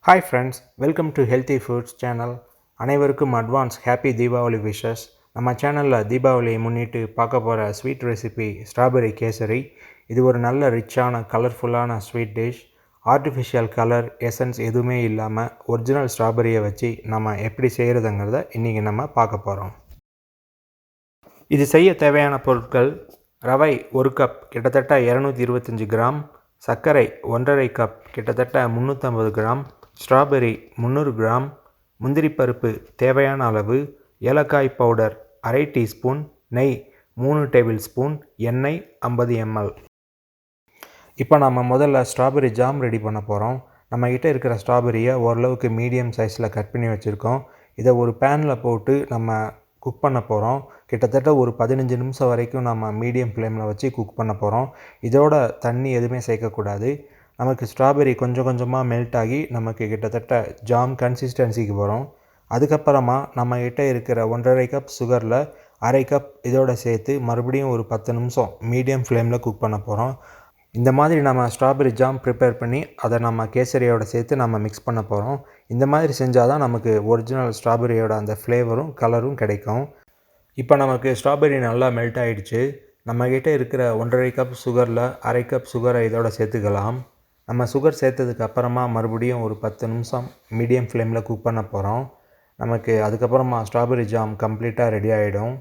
Hi friends, welcome to Healthy Foods channel. அனைவருக்கும் advance happy Deepavali wishes. நம்ம சேனலில் தீபாவளியை முன்னிட்டு பார்க்க போகிற ஸ்வீட் ரெசிபி ஸ்ட்ராபெரி கேசரி. இது ஒரு நல்ல ரிச்சான கலர்ஃபுல்லான sweet dish. Artificial colour essence எதுவுமே இல்லாமல் ஒரிஜினல் ஸ்ட்ராபெரியை வச்சு நம்ம எப்படி செய்கிறதுங்கிறத இன்றைக்கி நம்ம பார்க்க போகிறோம். இது செய்ய தேவையான பொருட்கள்: ரவை 1 கப் கிட்டத்தட்ட 225 கிராம், சர்க்கரை 1½ கப் கிட்டத்தட்ட 350 கிராம், ஸ்ட்ராபெரி 300 கிராம், முந்திரி பருப்பு தேவையான அளவு, ஏலக்காய் பவுடர் அரை டீஸ்பூன், நெய் 3 டேபிள் ஸ்பூன், எண்ணெய் 50 ml. இப்போ நம்ம முதல்ல ஸ்ட்ராபெரி ஜாம் ரெடி பண்ண போகிறோம். நம்மக்கிட்ட இருக்கிற ஸ்ட்ராபெரியை ஓரளவுக்கு மீடியம் சைஸில் கட் பண்ணி வச்சுருக்கோம். இதை ஒரு பேனில் போட்டு நம்ம குக் பண்ண போகிறோம். கிட்டத்தட்ட ஒரு 15 நிமிஷம் வரைக்கும் நம்ம மீடியம் ஃப்ளேமில் வச்சு குக் பண்ண போகிறோம். இதோட தண்ணி எதுவுமே சேர்க்கக்கூடாது. நமக்கு ஸ்ட்ராபெரி கொஞ்சம் கொஞ்சமாக மெல்ட் ஆகி நமக்கு கிட்டத்தட்ட ஜாம் கன்சிஸ்டன்சிக்கு வரும். அதுக்கப்புறமா நம்மக்கிட்ட இருக்கிற 1½ கப் சுகரில் அரை கப் இதோட சேர்த்து மறுபடியும் ஒரு 10 நிமிஷம் மீடியம் ஃப்ளேமில் குக் பண்ண போகிறோம். இந்த மாதிரி நம்ம ஸ்ட்ராபெரி ஜாம் ப்ரிப்பேர் பண்ணி அதை நம்ம கேசரியோட சேர்த்து நம்ம மிக்ஸ் பண்ண போகிறோம். இந்த மாதிரி செஞ்சால் தான் நமக்கு ஒரிஜினல் ஸ்ட்ராபெரியோட அந்த ஃப்ளேவரும் கலரும் கிடைக்கும். இப்போ நமக்கு ஸ்ட்ராபெரி நல்லா மெல்ட் ஆகிடுச்சு. நம்மக்கிட்ட இருக்கிற 1½ கப் சுகரில் அரை கப் சுகரை இதோட சேர்த்துக்கலாம். நம்ம சுகர் சேர்த்ததுக்கு அப்புறமா மறுபடியும் ஒரு 10 நிமிஷம் மீடியம் ஃப்ளேமில் குக் பண்ண போகிறோம். நமக்கு அதுக்கப்புறமா ஸ்ட்ராபெரி ஜாம் கம்ப்ளீட்டாக ரெடி ஆகிடும்.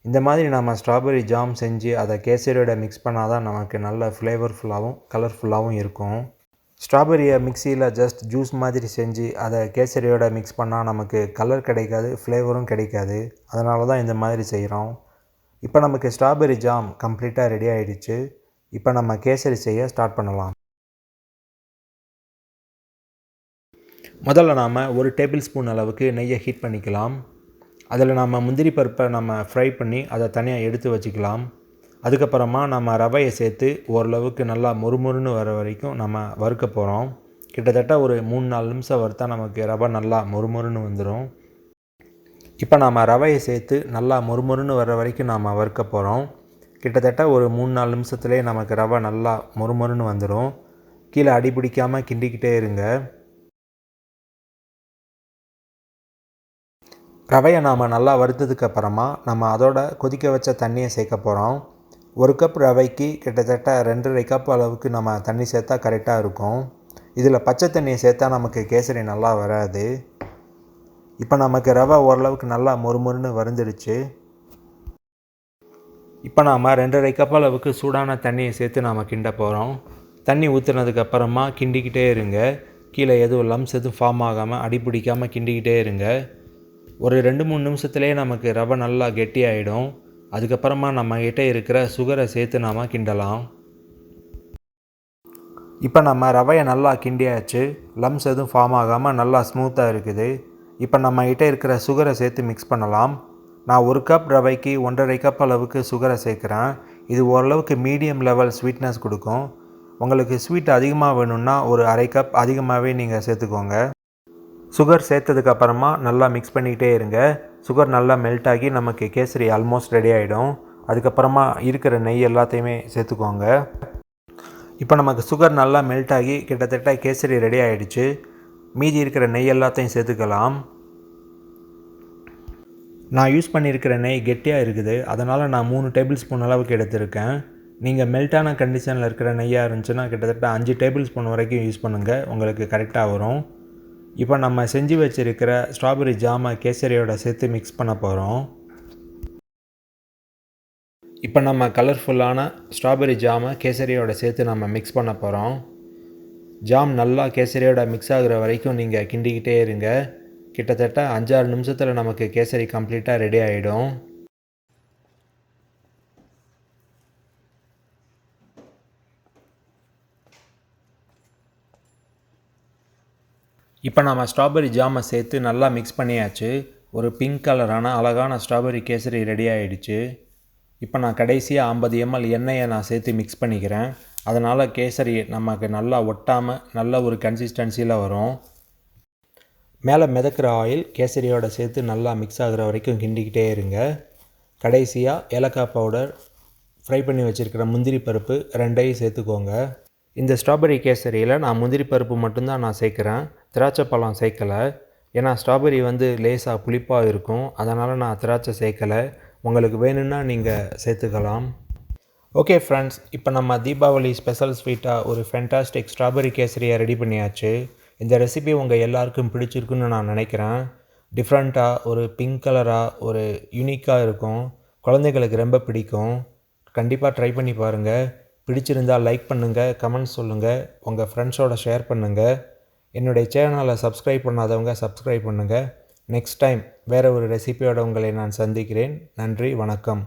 இந்த மாதிரி நம்ம ஸ்ட்ராபெரி ஜாம் செஞ்சு அதை கேசரியோட மிக்ஸ் பண்ணால் தான் நமக்கு நல்ல ஃப்ளேவர்ஃபுல்லாகவும் கலர்ஃபுல்லாகவும் இருக்கும். ஸ்ட்ராபெரியை மிக்சியில் ஜஸ்ட் ஜூஸ் மாதிரி செஞ்சு அதை கேசரியோட மிக்ஸ் பண்ணால் நமக்கு கலர் கிடைக்காது, ஃப்ளேவரும் கிடைக்காது. அதனால தான் இந்த மாதிரி செய்கிறோம். இப்போ நமக்கு ஸ்ட்ராபெரி ஜாம் கம்ப்ளீட்டாக ரெடி ஆகிடுச்சு. இப்போ நம்ம கேசரி செய்ய ஸ்டார்ட் பண்ணலாம். முதல்ல நாம் 1 டேபிள் ஸ்பூன் அளவுக்கு நெய்யை ஹீட் பண்ணிக்கலாம். அதில் நம்ம முந்திரி பருப்பை நம்ம ஃப்ரை பண்ணி அதை தனியாக எடுத்து வச்சுக்கலாம். அதுக்கப்புறமா நம்ம ரவையை சேர்த்து ஓரளவுக்கு நல்லா மொறுமொறுன்னு வர வரைக்கும் நம்ம வறுக்க போகிறோம். கிட்டத்தட்ட ஒரு 3-4 நிமிஷம் வறுத்தா நமக்கு ரவை நல்லா மொறுமொறுன்னு வந்துடும். இப்போ நாம் ரவையை சேர்த்து நல்லா மொறுமொறுன்னு வர வரைக்கும் நாம் வறுக்க போகிறோம். கிட்டத்தட்ட ஒரு 3-4 நிமிஷத்துலேயே நமக்கு ரவை நல்லா மொறுமொறுன்னு வந்துடும். கீழே அடி பிடிக்காமல் கிண்டிக்கிட்டே இருங்க. ரவையை நாம் நல்லா வறுத்ததுக்கப்புறமா நம்ம அதோட கொதிக்க வச்ச தண்ணியை சேர்க்க போகிறோம். 1 கப் ரவைக்கு கிட்டத்தட்ட 2½ கப் அளவுக்கு நம்ம தண்ணி சேர்த்தா கரெக்டாக இருக்கும். இதில் பச்சை தண்ணியை சேர்த்தா நமக்கு கேசரி நல்லா வராது. இப்போ நமக்கு ரவை ஓரளவுக்கு நல்லா மொறுமொறுன்னு வறுந்துடுச்சு. இப்போ நாம் 2½ கப் அளவுக்கு சூடான தண்ணியை சேர்த்து நாம் கிண்ட போகிறோம். தண்ணி ஊற்றுனதுக்கப்புறமா கிண்டிக்கிட்டே இருங்க. கீழே எதுவும் லம்ஸ் எதுவும் ஃபார்ம் ஆகாமல் அடி பிடிக்காமல் கிண்டிக்கிட்டே இருங்க. ஒரு 2-3 நிமிஷத்துலேயே நமக்கு ரவை நல்லா கெட்டியாகிடும். அதுக்கப்புறமா நம்மக்கிட்ட இருக்கிற சுகரை சேர்த்து நாம் கிண்டலாம். இப்போ நம்ம ரவையை நல்லா கிண்டியாச்சு. லம்ஸ் எதுவும் ஃபார்ம் ஆகாமல் நல்லா ஸ்மூத்தாக இருக்குது. இப்போ நம்மக்கிட்ட இருக்கிற சுகரை சேர்த்து மிக்ஸ் பண்ணலாம். நான் 1 கப் ரவைக்கு 1½ கப் அளவுக்கு சுகரை சேர்க்குறேன். இது ஓரளவுக்கு மீடியம் லெவல் ஸ்வீட்னஸ் கொடுக்கும். உங்களுக்கு ஸ்வீட் அதிகமாக வேணும்னா ஒரு அரை கப் அதிகமாகவே நீங்கள் சேர்த்துக்கோங்க. சுகர் சேர்த்ததுக்கப்புறமா நல்லா மிக்ஸ் பண்ணிக்கிட்டே இருங்க. சுகர் நல்லா மெல்ட் ஆகி நமக்கு கேசரி ஆல்மோஸ்ட் ரெடி ஆகிடும். அதுக்கப்புறமா இருக்கிற நெய் எல்லாத்தையுமே சேர்த்துக்கோங்க. இப்போ நமக்கு சுகர் நல்லா மெல்ட் ஆகி கிட்டத்தட்ட கேசரி ரெடி ஆகிடுச்சு. மீதி இருக்கிற நெய் எல்லாத்தையும் சேர்த்துக்கலாம். நான் யூஸ் பண்ணியிருக்கிற நெய் கெட்டியாக இருக்குது. அதனால் நான் 3 டேபிள் ஸ்பூன் அளவுக்கு எடுத்திருக்கேன். நீங்கள் மெல்ட்டான கண்டிஷனில் இருக்கிற நெய்யாக இருந்துச்சுன்னா கிட்டத்தட்ட 5 டேபிள் ஸ்பூன் வரைக்கும் யூஸ் பண்ணுங்கள், உங்களுக்கு கரெக்டாக வரும். இப்போ நம்ம செஞ்சு வச்சுருக்கிற ஸ்ட்ராபெரி ஜாமை கேசரியோட சேர்த்து மிக்ஸ் பண்ண போகிறோம். இப்போ நம்ம கலர்ஃபுல்லான ஸ்ட்ராபெரி ஜாமை கேசரியோட சேர்த்து நம்ம மிக்ஸ் பண்ண போகிறோம். ஜாம் நல்லா கேசரியோட மிக்ஸ் ஆகுற வரைக்கும் நீங்கள் கிண்டிக்கிட்டே இருங்க. கிட்டத்தட்ட 5-6 நிமிஷத்தில் நமக்கு கேசரி கம்ப்ளீட்டாக ரெடி ஆகிடும். இப்போ நம்ம ஸ்ட்ராபெரி ஜாமை சேர்த்து நல்லா மிக்ஸ் பண்ணியாச்சு. ஒரு பிங்க் கலரான அழகான ஸ்ட்ராபெரி கேசரி ரெடி ஆகிடுச்சு. இப்போ நான் கடைசியாக 50 ml எண்ணெயை நான் சேர்த்து மிக்ஸ் பண்ணிக்கிறேன். அதனால் கேசரி நமக்கு நல்லா ஒட்டாமல் நல்ல ஒரு கன்சிஸ்டன்சியில் வரும். மேலே மிதக்கிற ஆயில் கேசரியோட சேர்த்து நல்லா மிக்ஸ் ஆகிற வரைக்கும் கிண்டிக்கிட்டே இருங்க. கடைசியாக ஏலக்காய் பவுடர், ஃப்ரை பண்ணி வச்சுருக்கிற முந்திரி பருப்பு 2ஐயும் சேர்த்துக்கோங்க. இந்த ஸ்ட்ராபெர்ரி கேசரியில் நான் முந்திரி பருப்பு மட்டும்தான் நான் சேர்க்குறேன். திராட்சை பழம் சேர்க்கலை. ஏன்னா ஸ்ட்ராபெர்ரி வந்து லேசாக புளிப்பாக இருக்கும். அதனால் நான் திராட்சை சேர்க்கலை. உங்களுக்கு வேணும்னா நீங்கள் சேர்த்துக்கலாம். ஓகே ஃப்ரெண்ட்ஸ், இப்போ நம்ம தீபாவளி ஸ்பெஷல் ஸ்வீட்டாக ஒரு ஃபேண்டாஸ்டிக் ஸ்ட்ராபெர்ரி கேசரியை ரெடி பண்ணியாச்சு. இந்த ரெசிபி உங்கள் எல்லாருக்கும் பிடிச்சிருக்குன்னு நான் நினைக்கிறேன். டிஃப்ரெண்ட்டாக ஒரு பிங்க் கலராக ஒரு யூனிக்காக இருக்கும். குழந்தைகளுக்கு ரொம்ப பிடிக்கும். கண்டிப்பாக ட்ரை பண்ணி பாருங்கள். பிடிச்சிருந்தால் லைக் பண்ணுங்கள், கமெண்ட் சொல்லுங்கள், உங்கள் ஃப்ரெண்ட்ஸோட ஷேர் பண்ணுங்கள். என்னுடைய சேனலை சப்ஸ்கிரைப் பண்ணாதவங்க சப்ஸ்கிரைப் பண்ணுங்கள். நெக்ஸ்ட் டைம் வேறு ஒரு ரெசிபியோடு உங்களை நான் சந்திக்கிறேன். நன்றி, வணக்கம்.